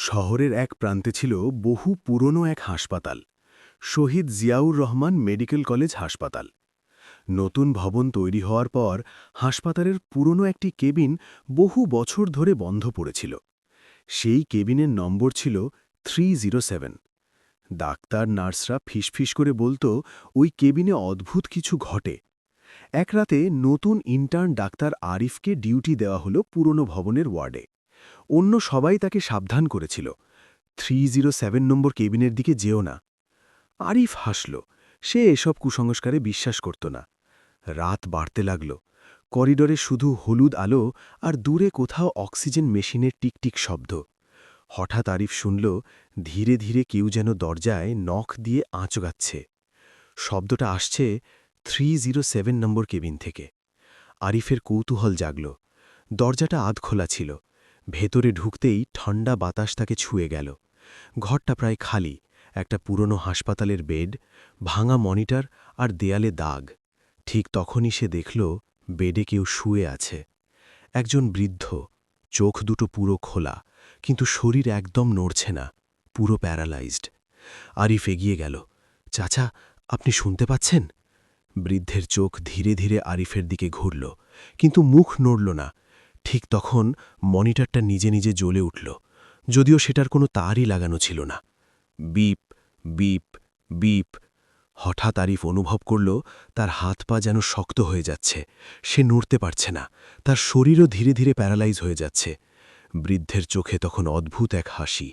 শহরের এক প্রান্তে ছিল বহু পুরনো এক হাসপাতাল, শহীদ জিয়াউর রহমান মেডিকেল কলেজ হাসপাতাল। নতুন ভবন তৈরি হওয়ার পর হাসপাতালের পুরনো একটি কেবিন বহু বছর ধরে বন্ধ পড়েছিল। সেই কেবিনের নম্বর ছিল 307। ডাক্তার নার্সরা ফিসফিস করে বলতো ওই কেবিনে অদ্ভুত কিছু ঘটে। এক রাতে নতুন ইন্টার্ন ডাক্তার আরিফকে ডিউটি দেওয়া হলো পুরনো ভবনের ওয়ার্ডে। অন্য সবাই তাকে সাবধান করেছিল, 307 নম্বর কেবিনের দিকে যেও না। আরিফ হাসল, সে এসব কুসংস্কারে বিশ্বাস করত না। রাত বাড়তে লাগল, করিডোরে শুধু হলুদ আলো আর দূরে কোথাও অক্সিজেন মেশিনের টিকটিক শব্দ। হঠাৎ আরিফ শুনল ধীরে ধীরে কেউ যেন দরজায় নখ দিয়ে আঁচগাচ্ছে। শব্দটা আসছে 307 নম্বর কেবিন থেকে। আরিফের কৌতূহল জাগল। দরজাটা আধখোলা ছিল। ভেতরে ঢুকতেই ঠান্ডা বাতাস তাকে ছুঁয়ে গেল। ঘরটা প্রায় খালি, একটা পুরনো হাসপাতালের বেড, ভাঙা মনিটর আর দেয়ালে দাগ। ঠিক তখনই সে দেখল বেডে কেউ শুয়ে আছে। একজন বৃদ্ধ, চোখ দুটো পুরো খোলা, কিন্তু শরীর একদম নড়ছে না, পুরো প্যারালাইজড। আরিফ এগিয়ে গেল। চাচা, আপনি শুনতে পাচ্ছেন? বৃদ্ধের চোখ ধীরে ধীরে আরিফের দিকে ঘুরল, কিন্তু মুখ নড়ল না। ঠিক তখন মনিটরটা নিজে নিজে জ্বলে উঠল, যদিও সেটার কোনো তারই লাগানো ছিল না। Beep beep beep. হঠাৎ আরিফ অনুভব করল তার হাত পা যেন শক্ত হয়ে যাচ্ছে। সে নড়তে পারছে না, তার শরীরও ধীরে ধীরে প্যারালাইজ হয়ে যাচ্ছে। বৃদ্ধের চোখে তখন অদ্ভুত এক হাসি।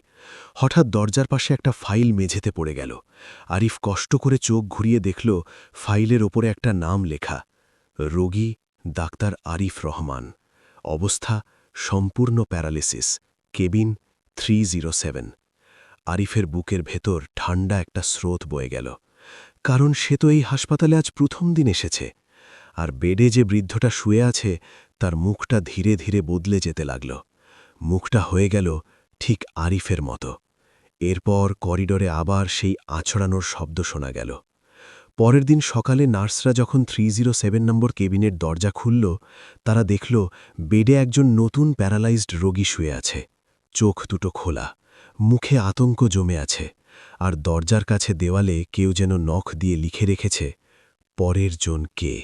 হঠাৎ দরজার পাশে একটা ফাইল মেঝেতে পড়ে গেল। আরিফ কষ্ট করে চোখ ঘুরিয়ে দেখল ফাইলের ওপরে একটা নাম লেখা, রোগী ডাক্তার আরিফ রহমান, অবস্থা সম্পূর্ণ প্যারালিসিস, কেবিন 307। আরিফের বুকের ভেতর ঠান্ডা একটা স্রোত বয়ে গেল, কারণ সে তো এই হাসপাতালে আজ প্রথম দিন এসেছে। আর বেডে যে বৃদ্ধটা শুয়ে আছে তার মুখটা ধীরে ধীরে বদলে যেতে লাগল। মুখটা হয়ে গেল ঠিক আরিফের মতো। এরপর করিডোরে আবার সেই আছড়ানোর শব্দ শোনা গেল। পরের দিন সকালে নার্সরা যখন 307 নম্বর কেবিনের দরজা খুলল, তারা দেখল বেডে একজন নতুন প্যারালাইজড রোগী শুয়ে আছে, চোখ দুটো খোলা, মুখে আতঙ্ক জমে আছে, আর দরজার কাছে দেওয়ালে কেউ যেন নখ দিয়ে লিখে রেখেছে, পরের জন কে।